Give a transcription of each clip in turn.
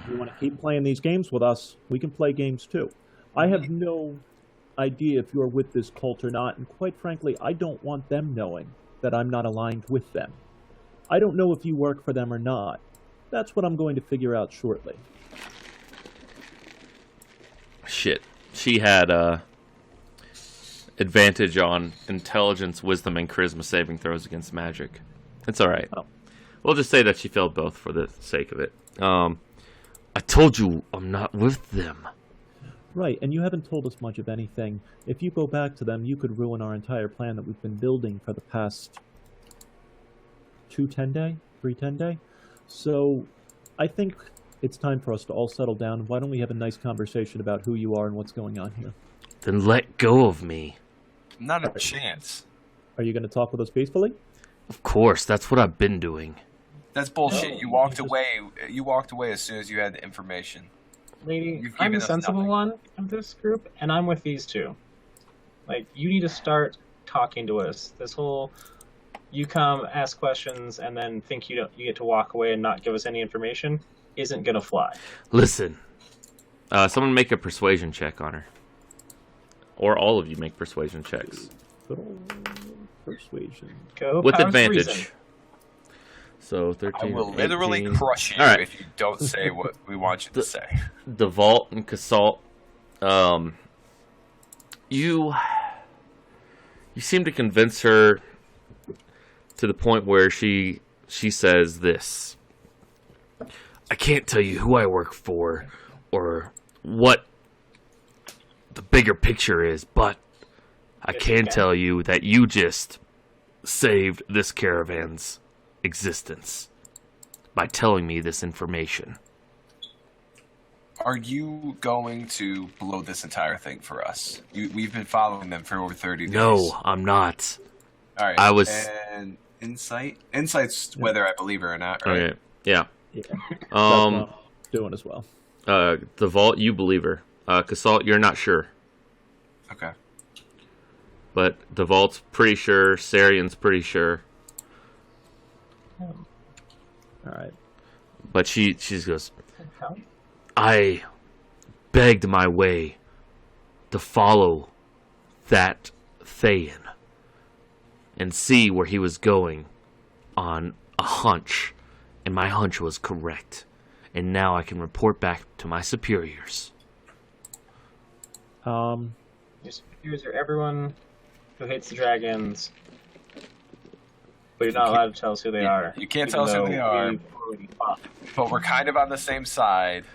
you want to keep playing these games with us, we can play games too. I have no idea if you're with this cult or not, and quite frankly, I don't want them knowing that I'm not aligned with them. I don't know if you work for them or not. That's what I'm going to figure out shortly. Shit. She had advantage on intelligence, wisdom, and charisma saving throws against magic. It's alright. Oh. We'll just say that she failed both for the sake of it. I told you I'm not with them. Right, and you haven't told us much of anything. If you go back to them, you could ruin our entire plan that we've been building for the past 3 10 day. So I think it's time for us to all settle down. Why don't we have a nice conversation about who you are and what's going on here? Then let go of me. Not a chance. Are you going to talk with us peacefully? Of course, that's what I've been doing. That's bullshit. You walked away. You walked away as soon as you had the information. Lady, You've I'm given the us sensible nothing. one of this group, and I'm with these two. Like, you need to start talking to us. This whole, you come, ask questions, and then think you get to walk away and not give us any information, isn't gonna fly. Listen. Someone make a persuasion check on her. Or all of you make persuasion checks. Good old persuasion. Go With powers advantage. reason. So 13, I will literally 18. crush you All right. if you don't say what we want you to say. Devault and Casalt, you seem to convince her to the point where she says this. I can't tell you who I work for or what the bigger picture is, but I can tell you that you just saved this caravan's existence by telling me this information. Are you going to blow this entire thing for us? We've been following them for over 30 days. No, I'm not. All right. I was... And insight? Insight's whether I believe her or not, right? Okay, yeah. Yeah. That's what I'm doing as well. The Vault, you believe her. Casalt, you're not sure. Okay. But the Vault's pretty sure. Sarian's pretty sure. All right. But she just goes, I begged my way to follow that Thayan and see where he was going on a hunch, and my hunch was correct. And now I can report back to my superiors. Your superiors are everyone who hates the dragons, but you're not allowed to tell us who they are. You can't tell us who they are. But we're kind of on the same side.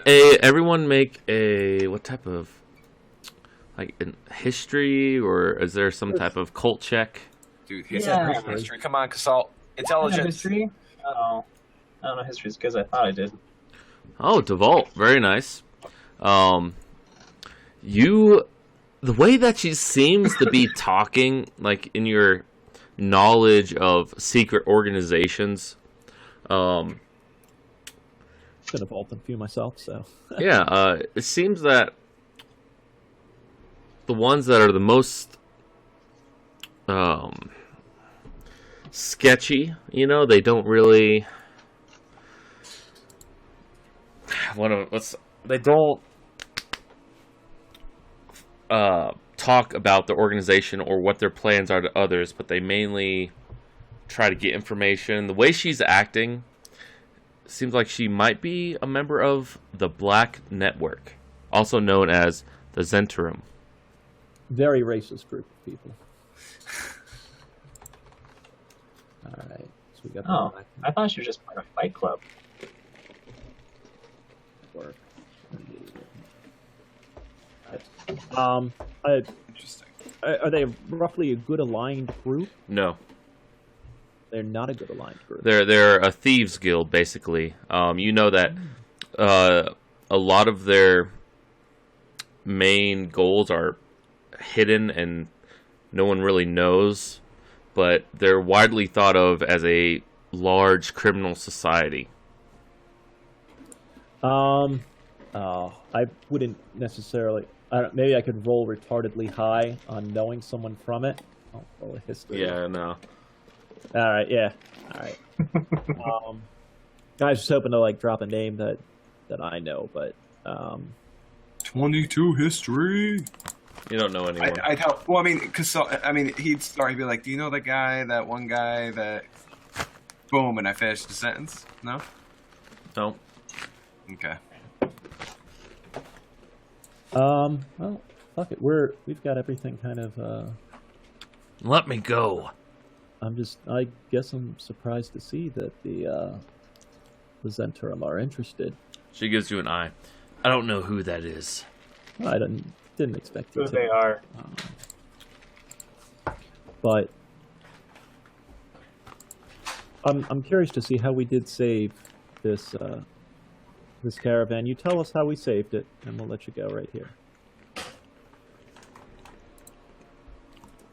Everyone make a, what type of, like, history, or is there some type of cult check? Dude, history. Come on, Casalt. Intelligence. History? Oh, I don't know history as good as I thought I did. Oh, Devault, very nice. The way that she seems to be talking, like, in your knowledge of secret organizations, Gonna vault and few myself, so. yeah, it seems that the ones that are the most sketchy, they don't really they don't talk about the organization or what their plans are to others, but they mainly try to get information. The way she's acting seems like she might be a member of the Black Network, also known as the Zentarum. Very racist group of people. Alright, so we got the Oh, I thought you were just part of Fight Club. work. Interesting. Are they roughly a good aligned group? No, They're not a good aligned group. they're a thieves guild, basically. You know that a lot of their main goals are hidden and no one really knows, but they're widely thought of as a large criminal society. I wouldn't necessarily. Maybe I could roll retardedly high on knowing someone from it. I'll roll a history. Yeah, no. All right. Yeah. All right. I was just hoping to drop a name that that I know, but 22 history. You don't know anyone. I'd help. Well, I mean, he'd start. He'd be like, "Do you know that guy? That one guy that?" Boom, and I finished the sentence. No. No. Okay. well, fuck it. We've got everything kind of. Let me go. I guess I'm surprised to see that the Zentarum are interested. She gives you an eye. I don't know who that is. I didn't expect you Who to. they are. But I'm curious to see how we did save this this caravan. You tell us how we saved it, and we'll let you go right here.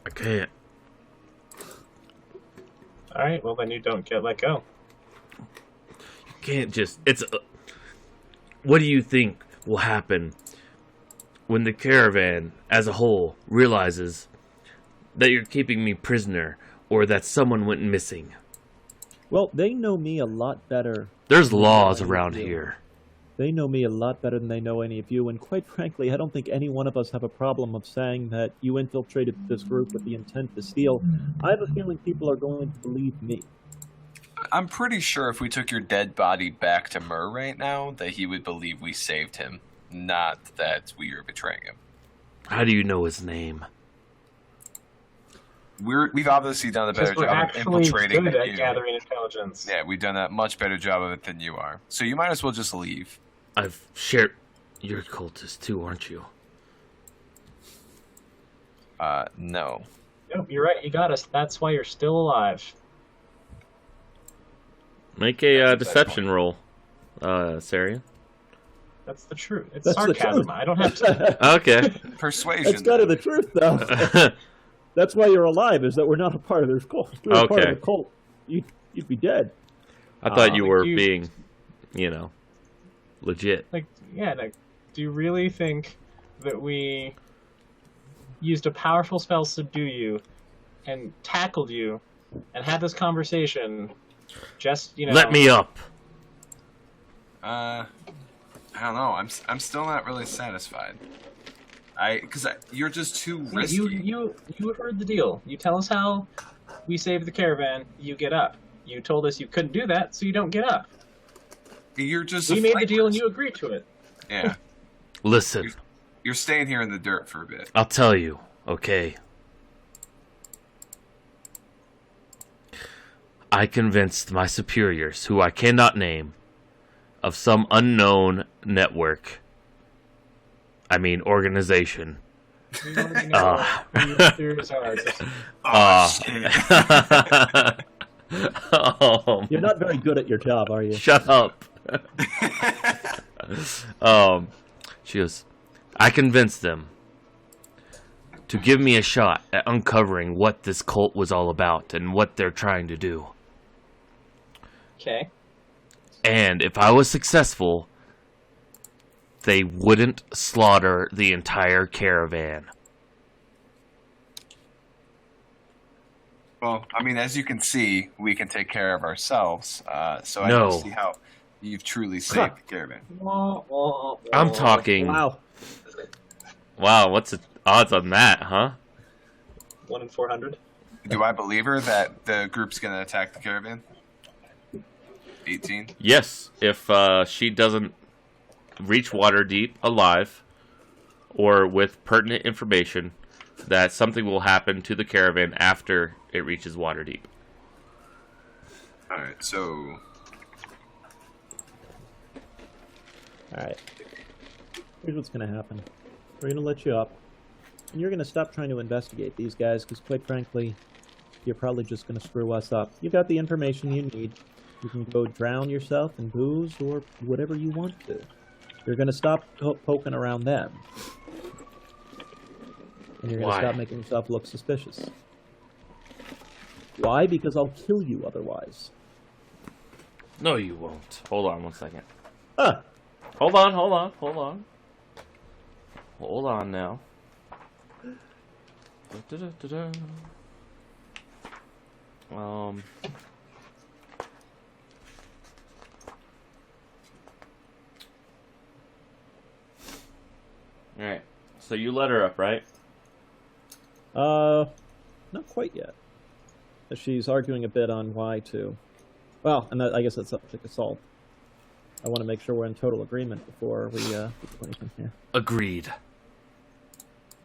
I can't. All right. Well, then you don't get let go. You can't just. It's. What do you think will happen when the caravan as a whole realizes that you're keeping me prisoner or that someone went missing? Well, they know me a lot better. There's laws around here. They know me a lot better than they know any of you, and quite frankly, I don't think any one of us have a problem of saying that you infiltrated this group with the intent to steal. I have a feeling people are going to believe me. I'm pretty sure if we took your dead body back to Mur right now, that he would believe we saved him, not that we are betraying him. How do you know his name? We've obviously done a better Because we're job of actually infiltrating good than at you. gathering intelligence. Yeah, we've done a much better job of it than you are. So you might as well just leave. I've shared. You're a cultist too, aren't you? No. Nope, you're right. You got us. That's why you're still alive. Make a deception roll, Sarian. That's the truth. It's That's the sarcasm. truth. I don't have to. Okay. Persuasion. That's kind of the truth, though. That's why you're alive, is that we're not a part of this cult. If we were part Okay. of the cult, you'd be dead. I thought you were you- being, legit. Like, do you really think that we used a powerful spell to subdue you and tackled you and had this conversation just, Let me up. I don't know. I'm still not really satisfied. Because you're just too risky. You heard the deal. You tell us how we saved the caravan, you get up. You told us you couldn't do that, so you don't get up. You're just. We a made the flight deal and risk. you agreed to it. Yeah. Listen, You're staying here in the dirt for a bit. I'll tell you, okay? I convinced my superiors, who I cannot name, of some unknown network. Organization. We already know who your theories are. Just You're not very good at your job, are you? Shut up. She goes, I convinced them to give me a shot at uncovering what this cult was all about and what they're trying to do. okay. And if I was successful, they wouldn't slaughter the entire caravan. Well, as you can see, we can take care of ourselves. So I No. don't see how you've truly saved the caravan. I'm talking. Wow. Wow, what's the odds on that, huh? 1 in 400. Do I believe her that the group's going to attack the caravan? 18. Yes, if she doesn't reach Waterdeep alive or with pertinent information, that something will happen to the caravan after it reaches Waterdeep. Alright, so. Alright. Here's what's going to happen. We're going to let you up. And you're going to stop trying to investigate these guys, because quite frankly, you're probably just going to screw us up. You've got the information you need. You can go drown yourself in booze or whatever you want to. You're going to stop poking around them. And you're going to Why? stop making yourself look suspicious. Why? Because I'll kill you otherwise. No, you won't. Hold on 1 second. Ah! Hold on. Hold on now. Da-da-da-da-da. All right. So you let her up, right? Not quite yet. She's arguing a bit on why to. Well, and I guess that's subject assault. I want to make sure we're in total agreement before we do anything here. Agreed.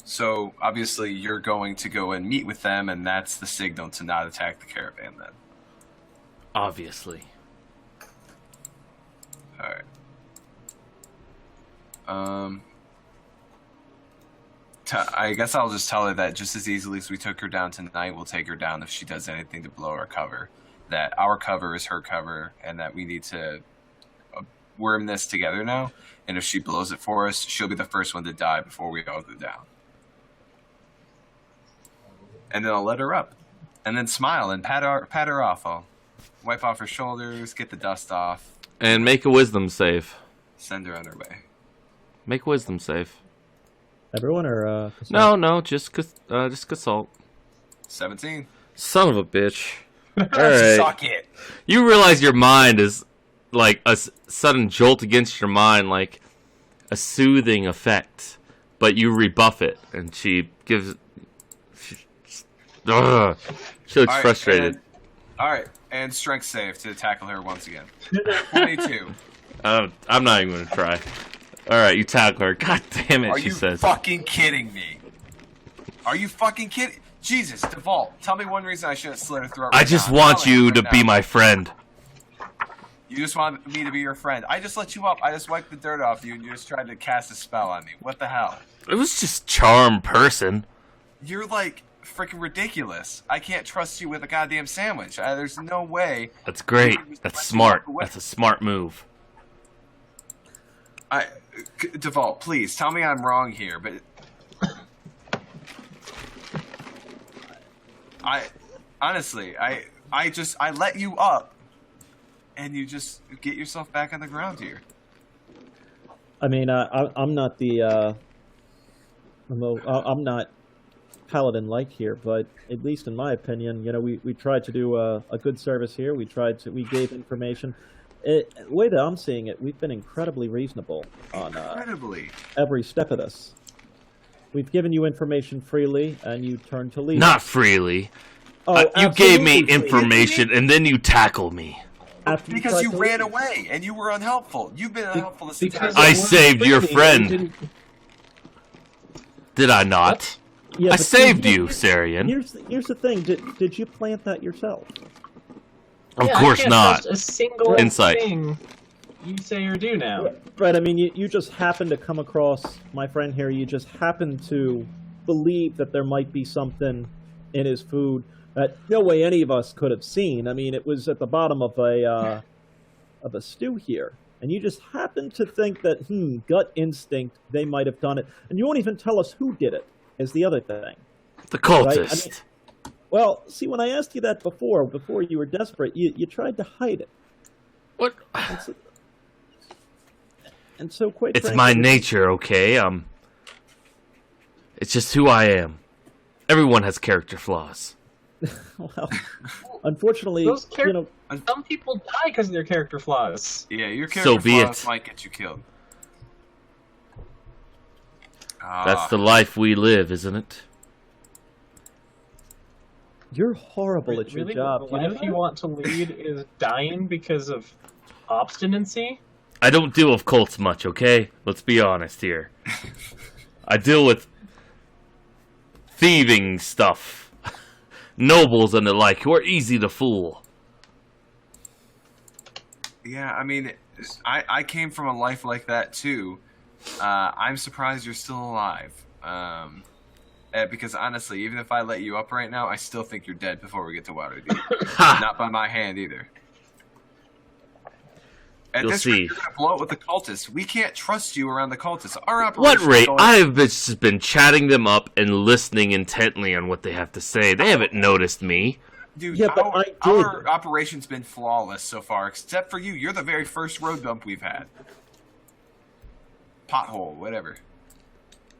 So obviously you're going to go and meet with them, and that's the signal to not attack the caravan then. Obviously. All right. I guess I'll just tell her that just as easily as we took her down tonight, we'll take her down if she does anything to blow our cover. That our cover is her cover, and that we need to worm this together now. And if she blows it for us, she'll be the first one to die before we all go down. And then I'll let her up, and then smile and pat her off. I'll wipe off her shoulders, get the dust off, And make a wisdom save. send her on her way. Make a wisdom save. Everyone or No, just consult. 17. Son of a bitch. All right. Suck it. You realize your mind is like a sudden jolt against your mind, like a soothing effect, but you rebuff it, and she gives. She looks All right, frustrated. All right, and strength save to tackle her once again. 22. I'm not even gonna try. All right, you tackle her. God damn it, Are she you says. fucking kidding me? Are you fucking kidding? Jesus, Devault, tell me one reason I shouldn't slit her throat right I just now. want I'm telling you right to be now. my friend. You just want me to be your friend. I just let you up. I just wiped the dirt off you, and you just tried to cast a spell on me. What the hell? It was just charm person. You're like freaking ridiculous. I can't trust you with a goddamn sandwich. There's no way. That's great. You just That's let me smart. walk away. That's a smart move. Devault, please tell me I'm wrong here, but honestly, I let you up, and you just get yourself back on the ground here. I mean, I'm not the I'm not paladin-like here, but at least in my opinion, we tried to do a good service here. We gave information. The way that I'm seeing it, we've been incredibly reasonable on Incredibly. every step of this. We've given you information freely, and you turned to leave. Not freely. Oh, You gave me absolutely freely. information, and then you tackle me. After Because tried you to ran leave. away, and you were unhelpful. You've been unhelpful this entire Because time. I it wasn't saved your freely, friend. you didn't- Did I not? Yeah, I but saved see, you, Sarian. Here's the thing. Did you plant that yourself? Of Yeah, I course can't not. trust a single Insight. thing you say or do now. Right, I mean, you just happen to come across my friend here. You just happen to believe that there might be something in his food that no way any of us could have seen. I mean, it was at the bottom of a stew here, and you just happen to think that, gut instinct, they might have done it, and you won't even tell us who did it. Is the other thing. The Right, I cultist. mean- Well, see, when I asked you that before you were desperate, you tried to hide it. What? And so quite It's frankly, my nature, okay? It's just who I am. Everyone has character flaws. Well, unfortunately, Those you know, Some people die because of their character flaws. Yeah, your So character be flaws it. might get you killed. That's the life we live, isn't it? you're horrible at your Really, job. the life you want to lead is dying because of obstinacy? I don't deal with cults much, okay? Let's be honest here. I deal with thieving stuff. Nobles and the like, who are easy to fool. Yeah, I mean, I came from a life like that too. I'm surprised you're still alive. Because honestly, even if I let you up right now, I still think you're dead before we get to Waterdeep. Ha! Not by my hand either. At You'll this see. rate, you're gonna blow it with the cultists. We can't trust you around the cultists. Our operation. What rate? is going- I have just been chatting them up and listening intently on what they have to say. They haven't noticed me. Dude, Yeah, but I did. our operation's been flawless so far, except for you. You're the very first road bump we've had. Pothole, whatever.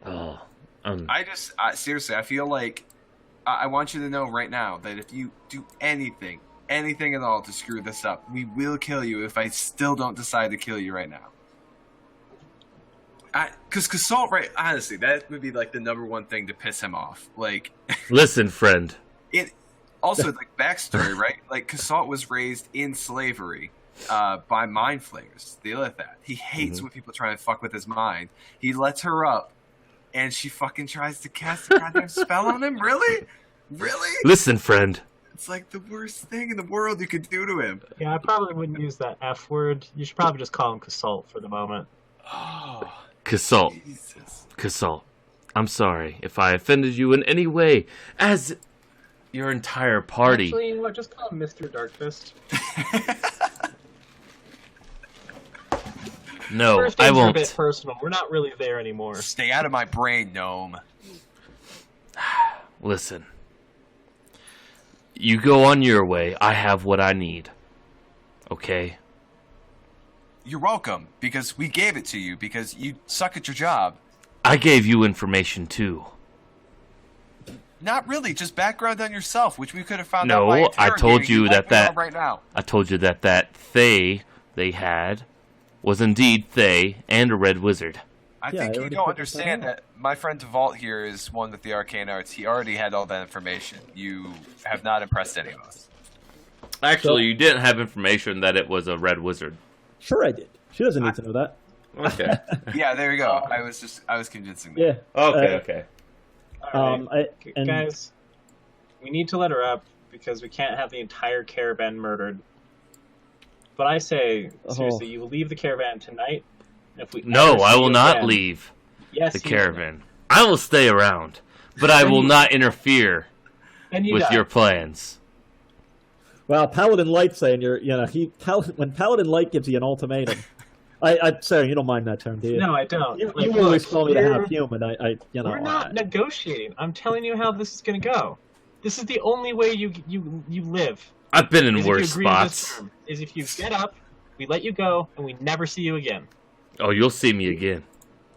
Oh, Seriously, I feel like I want you to know right now that if you do anything at all to screw this up, we will kill you if I still don't decide to kill you right now. Because Casalt, right? Honestly, that would be like the number one thing to piss him off. Like, Listen, friend. it. Also, like backstory, right? Like Casalt was raised in slavery by mind flayers, the Illithid. He hates when people try and fuck with his mind. He lets her up, and she fucking tries to cast a goddamn spell on him. Really? Listen, friend. It's like the worst thing in the world you could do to him. Yeah, I probably wouldn't use that F word. You should probably just call him Casalt for the moment. Oh, Casalt. Jesus. Casalt. I'm sorry if I offended you in any way, as your entire party. Actually, you know what? Just call him Mr. Darkfist. No, First I names are a won't. bit personal. We're not really there anymore. Stay out of my brain, gnome. Listen. You go on your way. I have what I need. Okay? You're welcome, because we gave it to you, because you suck at your job. I gave you information too. Not really, just background on yourself, which we could have found No, out by I told interrogating you like that we are that- right now. I told you that Thay they had was indeed Thay and a red wizard. I Yeah, think I you already don't put this understand out. that my friend Devault here is one with the arcane arts. He already had all that information. You have not impressed any of us. Actually, you didn't have information that it was a red wizard. Sure, I did. She doesn't need to know that. Okay. Yeah, there you go. I was convincing them. Yeah. Okay. All right. and Guys, we need to let her up because we can't have the entire caravan murdered. But I say, seriously, you will leave the caravan tonight. If we No, ever I see will you not again- leave Yes, the you will. caravan. I will stay around, but I will not interfere Then you with die. your plans. well, Paladin Light saying when Paladin Light gives you an ultimatum. Sarah, you don't mind that term, do you? No, I don't. You, Like, you always look, call me the we're- half human. We're not negotiating. I'm telling you how this is going to go. This is the only way you live. I've been in Is if you worse agree to this spots. term. Is if you get up, we let you go, and we never see you again. Oh, you'll see me again.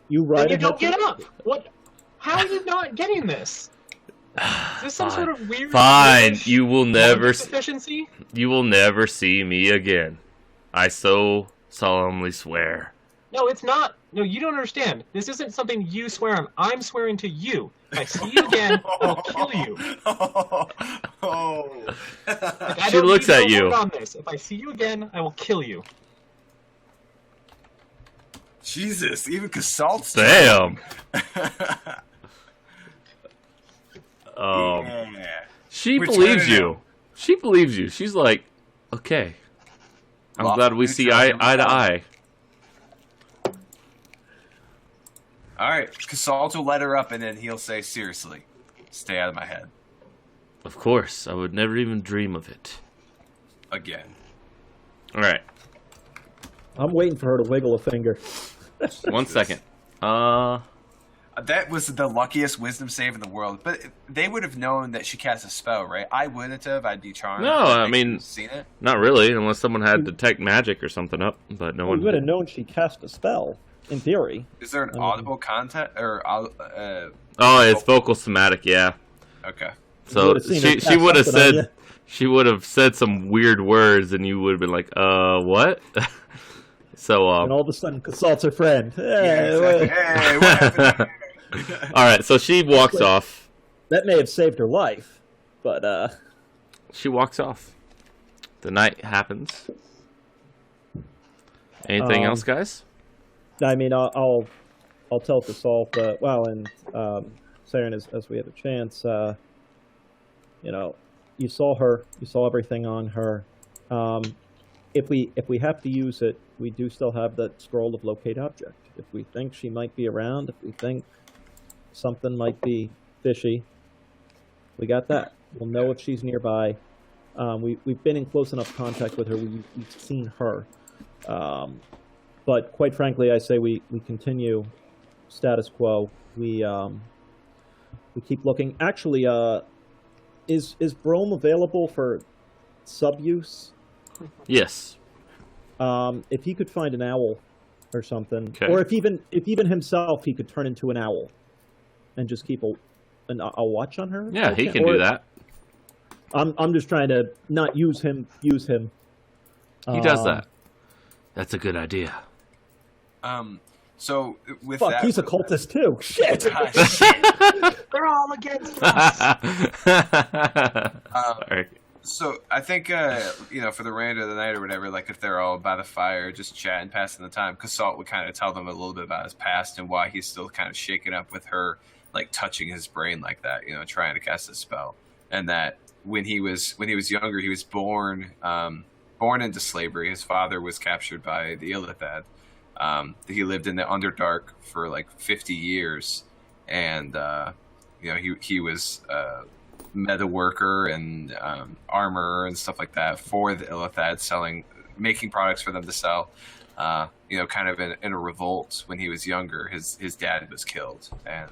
You Then right you ahead. don't get up. What? How are you not getting this? Is this some Fine. sort of weird? Fine, British you will never, deficiency? you will never see me again. I so solemnly swear. No, it's not. No, you don't understand. This isn't something you swear on. I'm swearing to you. If I see you again, I'll kill you. Oh. Like, I She don't looks need at no you. word on this. If I see you again, I will kill you. Jesus, even Casalt's Damn. Yeah. She We're believes turning you. She believes you. She's like, okay. I'm Lawful glad we see eye neutrality. to eye. All right, Casalt will let her up, and then he'll say, "Seriously, stay out of my head Of course, I would never even dream of it. again." All right, I'm waiting for her to wiggle a finger. 1 second. That was the luckiest wisdom save in the world, but they would have known that she cast a spell, right? I wouldn't have. I'd be charmed. No, but I they mean- could've seen it. Not really, unless someone had detect magic or something up, but no We one. would have known she cast a spell, in theory. Is there an audible content or? Oh, it's vocal somatic, yeah. Okay. So would've seen her she cast would have something on said she would have said some weird words, and you would have been like, what? So And all of a sudden, Casalt's her friend. Yeah, Hey, exactly. Hey, what happened here? all right, so she walks off. that may have saved her life, but She walks off. The night happens. Anything else, guys? I mean, I'll tell Casalt, and Saren, as we have a chance, you saw her, you saw everything on her. If we have to use it, we do still have that scroll of locate object. If we think she might be around, if we think something might be fishy, we got that. We'll know if she's nearby. We've been in close enough contact with her. We've seen her. But quite frankly, I say we continue status quo. We keep looking. Actually, is Brome available for sub-use? Yes. If he could find an owl or something, Okay. or if even himself he could turn into an owl and just keep a watch on her. Yeah, he can Or- do that. I'm just trying to not use him. Use him. He does that. That's a good idea. So with Fuck, that, he's a cultist too. Shit. Ah, shit. They're all against us. Sorry. So I think for the remainder of the night or whatever, like if they're all by the fire, just chatting, passing the time, Kasalt would kind of tell them a little bit about his past and why he's still kind of shaken up with her, like touching his brain like that, trying to cast a spell, and that when he was younger, he was born into slavery. His father was captured by the Illithid. He lived in the Underdark for like 50 years, and he was meta worker and armor and stuff like that for the Illithid, making products for them to sell. Kind of in a revolt when he was younger. His dad was killed, and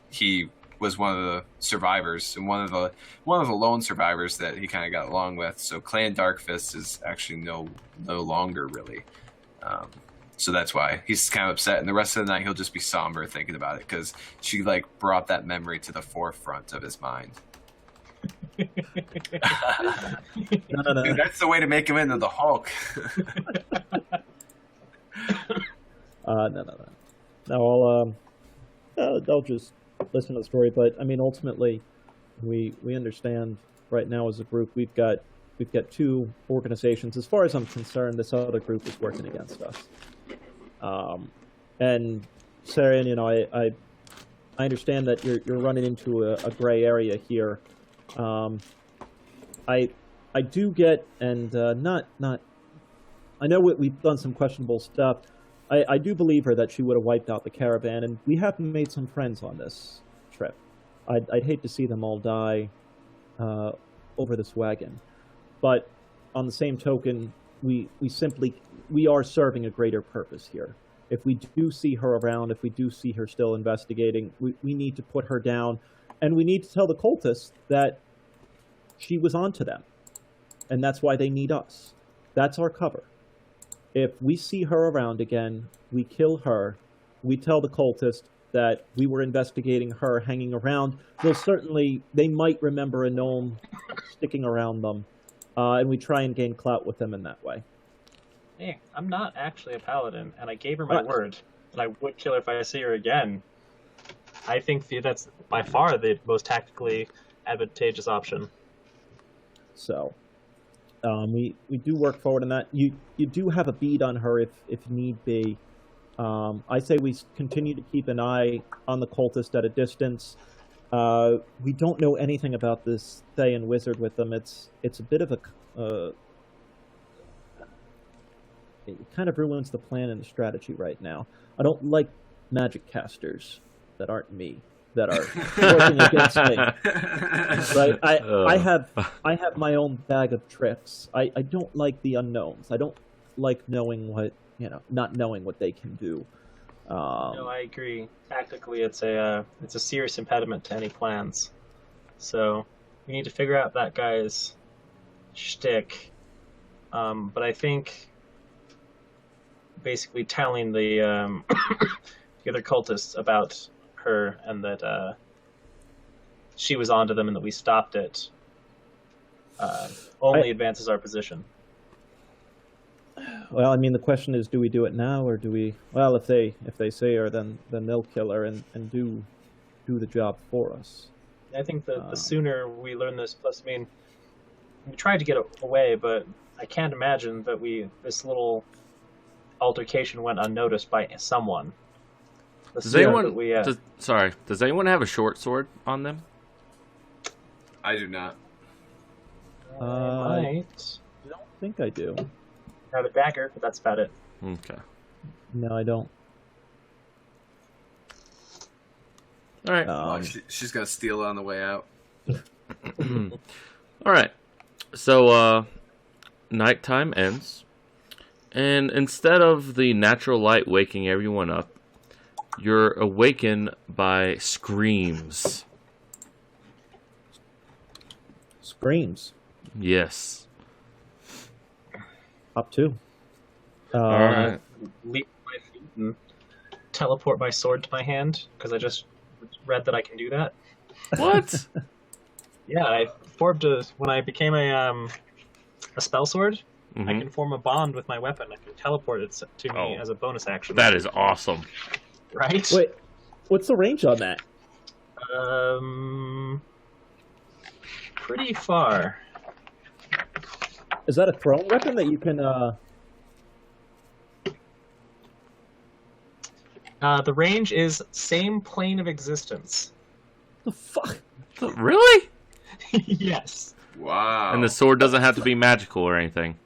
he was one of the survivors and one of the lone survivors that he kind of got along with. So Clan Darkfist is actually no longer really. So that's why he's kind of upset, and the rest of the night he'll just be somber thinking about it because she like brought that memory to the forefront of his mind. No. Dude, that's the way to make him into the Hulk. No. I'll just listen to the story. But I mean, ultimately, we understand right now as a group we've got two organizations. As far as I'm concerned, this other group is working against us. And Sarah, I understand that you're running into a gray area here. I do get, and not. I know we've done some questionable stuff. I do believe her that she would have wiped out the caravan, and we have made some friends on this trip. I'd hate to see them all die over this wagon, but on the same token, we are serving a greater purpose here. If we do see her around, if we do see her still investigating, we need to put her down, and we need to tell the cultists that she was onto them, and that's why they need us. That's our cover. If we see her around again, we kill her. We tell the cultist that we were investigating her hanging around. They might remember a gnome sticking around them, and we try and gain clout with them in that way. Hey, I'm not actually a paladin, and I gave her my word that I would kill her if I see her again. I think that's by far the most tactically advantageous option. So, we do work forward on that. You do have a bead on her if need be. I say we continue to keep an eye on the cultist at a distance. We don't know anything about this Thayan wizard with them. It's a bit of it kind of ruins the plan and the strategy right now. I don't like magic casters that aren't me, that are working against me. Right? I have my own bag of tricks. I don't like the unknowns. I don't like knowing not knowing what they can do. No, I agree. Tactically, it's a serious impediment to any plans. So we need to figure out that guy's shtick. But I think basically telling the the other cultists about her and that she was onto them and that we stopped it only advances our position. Well, I mean, the question is, do we do it now, or do we? Well, if they see her, then they'll kill her and do the job for us. I think the sooner we learn this. Plus, I mean, we tried to get away, but I can't imagine that this little altercation went unnoticed by someone. Does anyone have a short sword on them? I do not. I don't think I do. I have a dagger, but that's about it. Okay. No, I don't. All right. She's gonna steal it on the way out. All right. So, nighttime ends, and instead of the natural light waking everyone up, you're awakened by screams. Screams? Yes. Up two. All right. Leap my feet and teleport my sword to my hand, because I just read that I can do that. What? Yeah, I formed when I became a spell sword, Mm-hmm. I can form a bond with my weapon. I can teleport it to me Oh. as a bonus action. That is awesome. Right? Wait, what's the range on that? Pretty far. Is that a thrown weapon that you can? The range is same plane of existence. The fuck? Really? Yes. Wow. And the sword doesn't have to be magical or anything.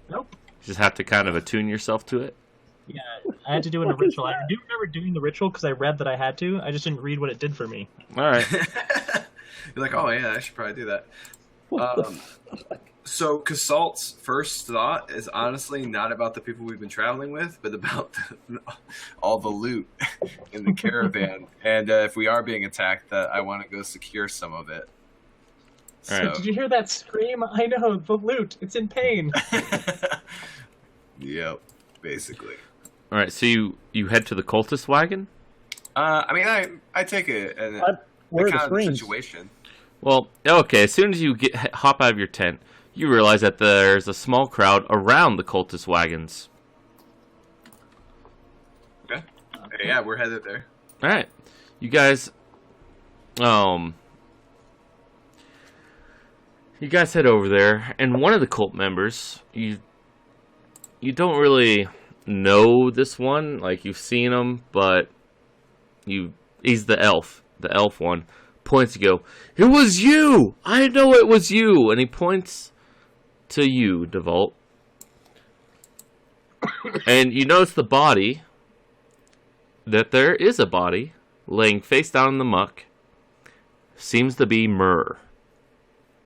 Nope. You just have to kind of attune yourself to it. Yeah, I had to do it in a What is ritual. I do remember doing the ritual because I read that I had to. I just didn't read what it did for me. All right. You're like, oh yeah, I should probably do that. What the fuck? So Casalt's first thought is honestly not about the people we've been traveling with, but about all the loot in the caravan. And if we are being attacked, that I want to go secure some of it. All right. Did you hear that scream? I know, the loot. It's in pain. Yep, basically. All right. So you head to the cultist wagon. I mean, I take it and Where are the kind of the screens? situation. Well, okay. As soon as you hop out of your tent, you realize that there's a small crowd around the cultist wagons. Okay. Yeah, we're headed there. All right. You guys, you guys head over there, and one of the cult members, you don't really know this one, like you've seen him, but he's the elf one, points to go, "It was you! I know it was you!" And he points to you, Devault. And you notice the body, that there is a body laying face down in the muck, seems to be Myrrh.